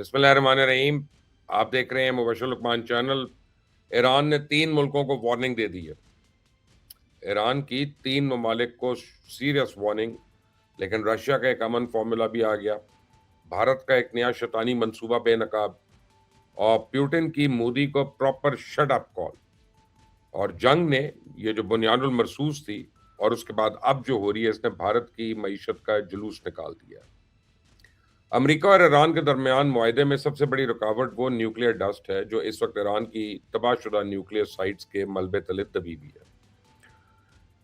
बिस्मिल्लाहिर्रहमानिर्रहीम। आप देख रहे हैं मुबशर लुकमान चैनल। ईरान ने 3 मुल्कों को वार्निंग दे दी है। ईरान की 3 ममालिक को सीरियस वार्निंग, लेकिन रशिया का एक अमन फार्मूला भी आ गया, भारत का एक नया शैतानी मंसूबा बेनकाब और प्यूटिन की मोदी को प्रॉपर शट अप कॉल। और जंग ने ये जो बुनियादुल मरसूस थी और उसके बाद अब जो हो रही है, इसने भारत की मईशत का जुलूस निकाल दिया है। अमेरिका और ईरान के दरमियान मुआहदे में सबसे बड़ी रुकावट वो न्यूक्लियर डस्ट है जो इस वक्त ईरान की तबाहशुदा न्यूक्लियर साइट्स के मलबे तले दबी हुई है।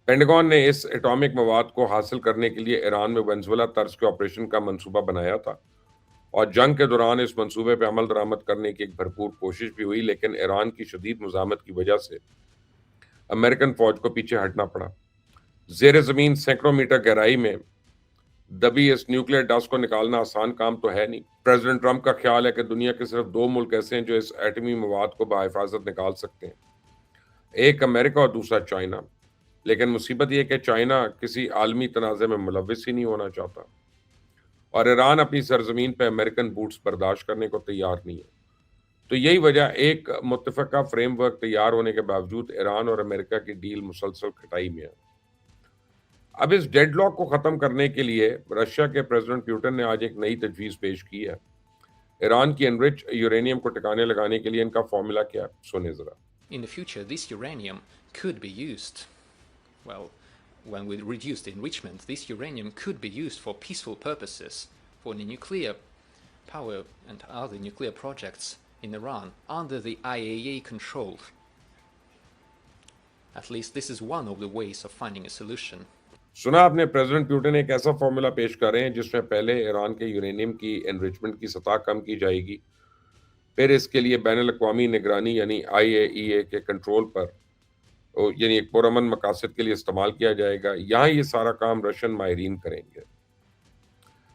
पेंटागन ने इस एटॉमिक मवाद को हासिल करने के लिए ईरान में वेनेजुएला तर्ज के ऑपरेशन का मंसूबा बनाया था और जंग के दौरान इस मंसूबे पर अमल दरामद करने की एक भरपूर कोशिश भी हुई, लेकिन ईरान की शदीद मुज़ाहमत की वजह से अमेरिकन फौज को पीछे हटना पड़ा। जेर ज़मीन सैकड़ों मीटर गहराई में दबी इस न्यूक्लियर डस्ट को निकालना आसान काम तो है नहीं। प्रेसिडेंट ट्रंप का ख्याल है कि दुनिया के सिर्फ 2 मुल्क ऐसे हैं जो इस एटमी मवाद को बाहिफाजत निकाल सकते हैं, एक अमेरिका और दूसरा चाइना। लेकिन मुसीबत यह कि चाइना किसी आलमी तनाज़े में मुलविस ही नहीं होना चाहता और ईरान अपनी सरजमीन पर अमेरिकन बूट्स बर्दाश्त करने को तैयार नहीं है। तो यही वजह, एक मुत्तफ़क़ा फ्रेमवर्क तैयार होने के बावजूद ईरान और अमेरिका की डील मुसलसल खटाई में है। अब इस डेडलॉक को खत्म करने के लिए रशिया के प्रेसिडेंट पुतिन ने आज एक नई तजवीज़ पेश की है। ईरान की एनरिच यूरेनियम को ठिकाने लगाने के लिए इनका फॉर्मूला क्या है, सुने जरा। In the future, this uranium could be used. Well, when we reduce the enrichment, this uranium could be used for peaceful purposes, for the nuclear power and other nuclear projects in Iran under the IAEA control. At least this is one of the ways of finding a solution. सुना आपने, president Putin एक ऐसा formula पेश कर रहे हैं जिसमें पहले ईरान के यूरेनियम की एनरिचमेंट की सतह कम की जाएगी, फिर इसके लिए बैनुल-अक़वामी निगरानी यानी IAEA के कंट्रोल पर यानी एक पुरअमन मकासद के लिए इस्तेमाल किया जाएगा। यहाँ ये सारा काम रशियन माहिरीन करेंगे।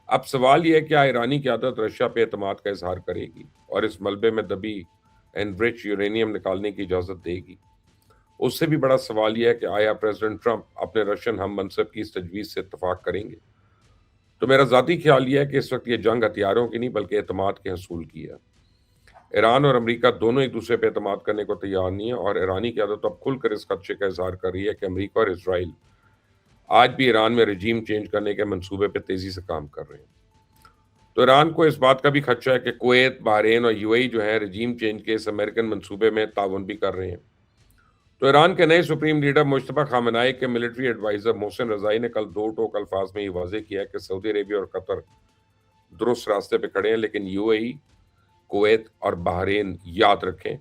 अब सवाल यह है कि ईरानी क़यादत रशिया पे एतमाद का इजहार करेगी और इस मलबे में दबी एनरिच यूरेनियम निकालने की इजाज़त देगी। उससे भी बड़ा सवाल यह है कि आया प्रेसिडेंट ट्रंप अपने रशियन हम मनसब की इस तजवीज़ से इत्तफाक करेंगे। तो मेरा ज़ाती ख्याल यह है कि इस वक्त ये जंग हथियारों की नहीं बल्कि एतमाद के हसूल की है। ईरान और अमेरिका दोनों एक दूसरे पर एतमाद करने को तैयार नहीं है और ईरानी क़यादत अब खुलकर इस खदशे का इजहार कर रही है कि अमेरिका और इसराइल आज भी ईरान में रजीम चेंज करने के मंसूबे पर तेज़ी से काम कर रहे हैं। तो ईरान को इस बात का भी खदशा है कि कुवैत, बहरीन और UAE जो है रजीम चेंज के इस अमेरिकन मंसूबे में ताउन भी कर रहे हैं। तो ईरान के नए सुप्रीम लीडर मुश्तबा खामनाई के मिलिट्री एडवाइजर मोहसिन रज़ाई ने कल 2 टोक अल्फाज में ये वाज़ेह किया कि सऊदी अरेबिया और कतर दुरुस्त रास्ते पे खड़े हैं, लेकिन UAE, कुवैत और बहरीन याद रखें,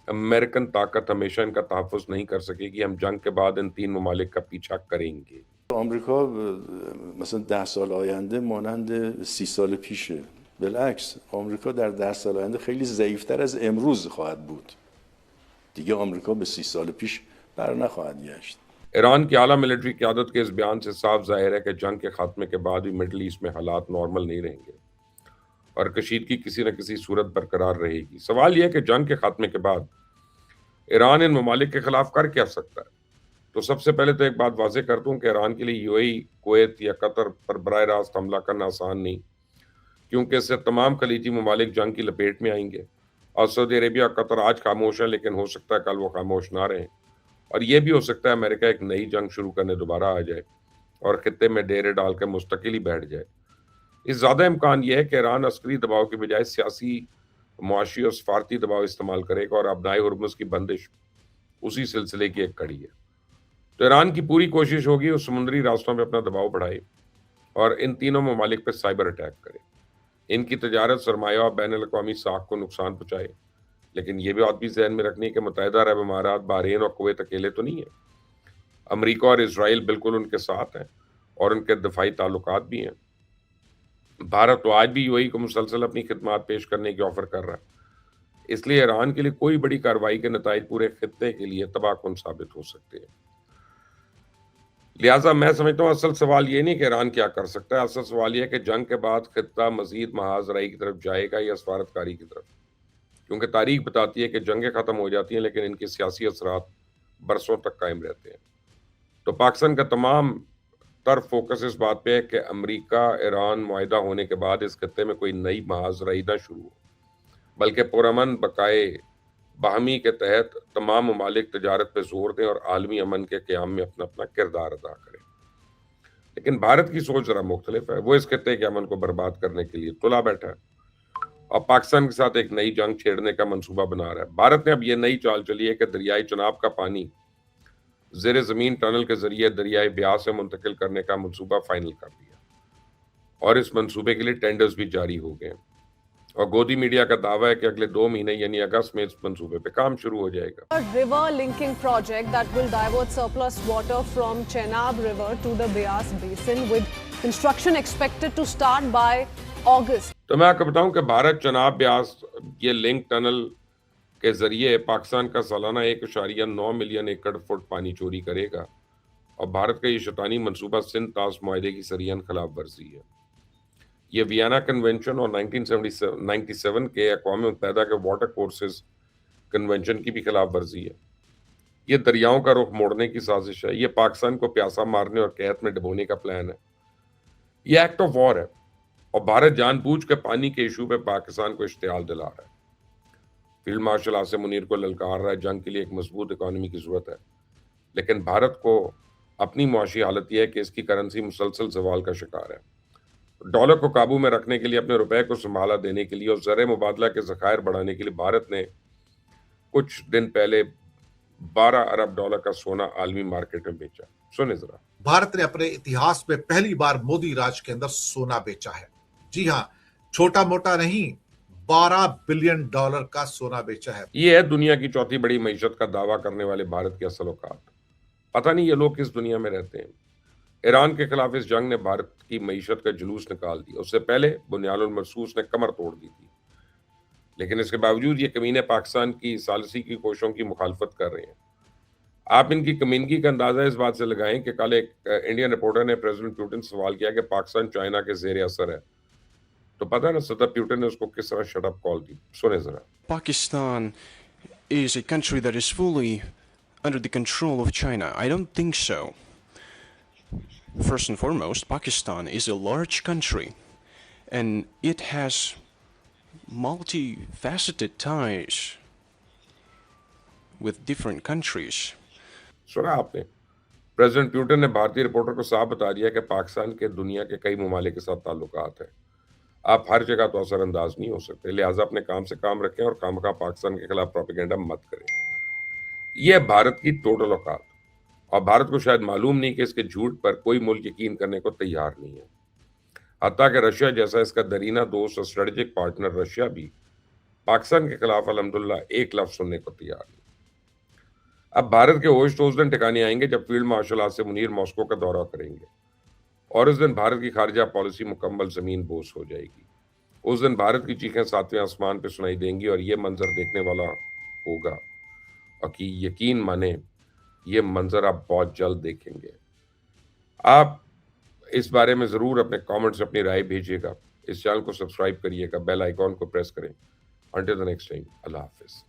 अमेरिकन ताकत हमेशा इनका तहफ़्फ़ुज़ नहीं कर सकेगी। हम जंग के बाद इन 3 ममालिक का पीछा करेंगे। آمریکا مثلا 10 سال آینده مانند 30 سال پیشه. بالعکس آمریکا در 10 سال آینده خیلی ضعیفتر از امروز خواهد بود. دیگه آمریکا به 30 سال پیش بر نخواهد گشت. ईरान की आला मिलिट्री क़यादत के इस बयान से साफ ज़ाहिर है कि जंग के खात्मे के बाद भी मिडल ईस्ट में हालात नॉर्मल नहीं रहेंगे और कशीदगी किसी न किसी सूरत बरकरार रहेगी। सवाल यह है कि जंग के खात्मे के बाद ईरान इन ममालिक के खिलाफ कर क्या सकता है। तो सबसे पहले तो एक बात वाज़ेह कर दूं कि ईरान के लिए UAE, कुवैत या कतर पर बराह रास्त हमला करना आसान नहीं, क्योंकि इससे तमाम खलीजी ममालिक जंग की लपेट में आएंगे और सऊदी अरेबिया और कतर आज खामोश है, लेकिन हो सकता है कल वो खामोश ना रहें और ये भी हो सकता है अमेरिका एक नई जंग शुरू करने दोबारा आ जाए और खित्ते में डेरे डाल कर मुस्तकिल ही बैठ जाए। इस ज़्यादा इम्कान यह है कि ईरान अस्करी दबाव की बजाय सियासी, मुआशी और सफारती दबाव इस्तेमाल करेगा और अपनाए हुर्मुज़ की बंदिश उसी सिलसिले की एक कड़ी है। तो ईरान की पूरी कोशिश होगी उस समुद्री रास्तों पर अपना दबाव बढ़ाए और इन तीनों ममालिक पर साइबर अटैक करे, इनकी तजारत, सरमाया और बैनुल-अक़वामी साख को नुकसान पहुँचाए। लेकिन ये भी बात भी ज़हन में रखनी है कि मुत्तहिदा अरब इमारात, बहरीन और कुवैत अकेले तो नहीं है। अमेरिका और इसराइल बिल्कुल उनके साथ हैं और उनके दफाई ताल्लुकात भी हैं। भारत तो आज भी UAE को मुसलसल अपनी खिदमात पेश करने की ऑफ़र कर रहा है। इसलिए ईरान के लिए कोई बड़ी कार्रवाई के नताइज पूरे खित्ते के लिए तबाहकुन साबित हो सकते हैं। लिहाजा मैं समझता हूँ असल सवाल ये नहीं कि ईरान क्या कर सकता है, असल सवाल ये है कि जंग के बाद खित्ता मज़ीद महाजराई की तरफ जाएगा या सफारतकारी की तरफ, क्योंकि तारीख बताती है कि जंगें ख़त्म हो जाती हैं लेकिन इनके सियासी असरात बरसों तक कायम रहते हैं। तो पाकिस्तान का तमाम तरफ फोकस इस बात पे है कि अमेरिका ईरान मुआहिदा होने के बाद इस खित्ते में कोई नई महाजराई ना शुरू हो। بلکہ پرامن بقائے باہمی کے تحت تمام ممالک تجارت پہ زور دیں اور عالمی امن کے قیام میں اپنا اپنا کردار ادا کریں. لیکن بھارت کی سوچ ذرا مختلف ہے. وہ اس خطے کے امن کو برباد کرنے کے لیے تلا بیٹھا ہے اور پاکستان کے ساتھ ایک نئی جنگ چھیڑنے کا منصوبہ بنا رہا ہے. بھارت نے اب یہ نئی چال چلی ہے کہ دریائے چناب کا پانی زیر زمین ٹنل کے ذریعے دریائے بیاس سے منتقل کرنے کا منصوبہ فائنل کر دیا اور اس منصوبے کے لیے ٹینڈرز بھی جاری ہو گئے. اور گودی میڈیا کا دعویٰ ہے کہ اگلے 2 مہینے یعنی اگست میں اس منصوبے پہ کام شروع ہو جائے گا. A river linking project that will divert surplus water from Chenab River to the Beas Basin with construction expected to start by August. تو میں آپ کو بتاؤں کہ بھارت چناب بیاس یہ لنک ٹنل کے ذریعے پاکستان کا سالانہ 1.9 ملین ایکڑ فٹ پانی چوری کرے گا اور بھارت کا یہ شیطانی منصوبہ سندھ طاس معاہدے کی سرین خلاف ورزی ہے. یہ ویانا کنونشن اور 1997 کے اقوام متحدہ کے واٹر کورسز کنونشن کی بھی خلاف ورزی ہے. یہ دریاؤں کا رخ موڑنے کی سازش ہے. یہ پاکستان کو پیاسا مارنے اور قحط میں ڈبونے کا پلان ہے. یہ ایکٹ آف وار ہے اور بھارت جان بوجھ کے پانی کے ایشو پہ پاکستان کو اشتعال دلا رہا ہے. فیلڈ مارشل عاصم منیر کو للکار رہا ہے. جنگ کے لیے ایک مضبوط اکانومی کی ضرورت ہے لیکن بھارت کو اپنی معاشی حالت یہ ہے کہ اس کی کرنسی مسلسل زوال کا شکار ہے. ڈالر کو قابو میں رکھنے کے لیے اپنے روپے کو سنبھالا دینے کے لیے اور زر مبادلہ کے ذخائر بڑھانے کے لیے بھارت نے کچھ دن پہلے 12 ارب ڈالر کا سونا عالمی مارکیٹ میں بیچا. سنیں ذرا. بھارت نے اپنے اتہاس میں پہلی بار مودی راج کے اندر سونا بیچا ہے. جی ہاں، چھوٹا موٹا نہیں، 12 بلین ڈالر کا سونا بیچا ہے. یہ ہے دنیا کی چوتھی بڑی معیشت کا دعویٰ کرنے والے بھارت کے اصل اوقات. پتہ نہیں یہ لوگ کس دنیا میں رہتے ہیں. ایران کے خلاف اس جنگ نے بھارت کی معیشت کا جلوس نکال دیا. اس سے پہلے بنیاد المرصوص نے کمر توڑ دی تھی لیکن اس کے باوجود یہ کمینے پاکستان کی ثالثی کی کوششوں کی مخالفت کر رہے ہیں. آپ ان کی کمینگی کا اندازہ اس بات سے لگائیں کہ کل ایک انڈین رپورٹر نے پریزیڈنٹ پیوٹن سے سوال کیا کہ پاکستان چائنا کے زیر اثر ہے تو پتہ ہے نا صدر پیوٹن نے اس کو کس طرح شٹ اپ کال دی. سنیں ذرا. Pakistan is a country that is fully under the control of China. I don't think so. First and foremost, Pakistan is a large country and it has multifaceted ties with different countries. سنا آپ نے president Putin نے بھارتی reporter کو صاف بتا دیا کہ پاکستان کے دنیا کے کئی ممالک کے ساتھ تعلقات ہیں. آپ ہر جگہ تو اثر انداز نہیں ہو سکتے لہٰذا اپنے کام سے کام رکھیں اور کام کا پاکستان کے خلاف پروپیگنڈا مت کریں. یہ بھارت کی ٹوٹل اوقات اور بھارت کو شاید معلوم نہیں کہ اس کے جھوٹ پر کوئی ملک یقین کرنے کو تیار نہیں ہے. حتیٰ کہ رشیا جیسا اس کا درینہ دوست اور اسٹریٹجک پارٹنر رشیا بھی پاکستان کے خلاف الحمدللہ ایک لفظ سننے کو تیار نہیں. اب بھارت کے ہوش تو اس دن ٹھکانے آئیں گے جب field marshal Asim Munir Moscow کا دورہ کریں گے اور اس دن بھارت کی خارجہ پالیسی مکمل زمین بوس ہو جائے گی. اس دن بھارت کی چیخیں 7ویں آسمان پہ سنائی دیں گی اور یہ منظر دیکھنے والا ہوگا اور کہ یقین مانے یہ منظر آپ بہت جلد دیکھیں گے. آپ اس بارے میں ضرور اپنے کامنٹ سے اپنی رائے بھیجیے گا. اس چینل کو سبسکرائب کریے گا, بیل آئیکن کو پریس کریں. انٹل دی نیکسٹ ٹائم, اللہ حافظ.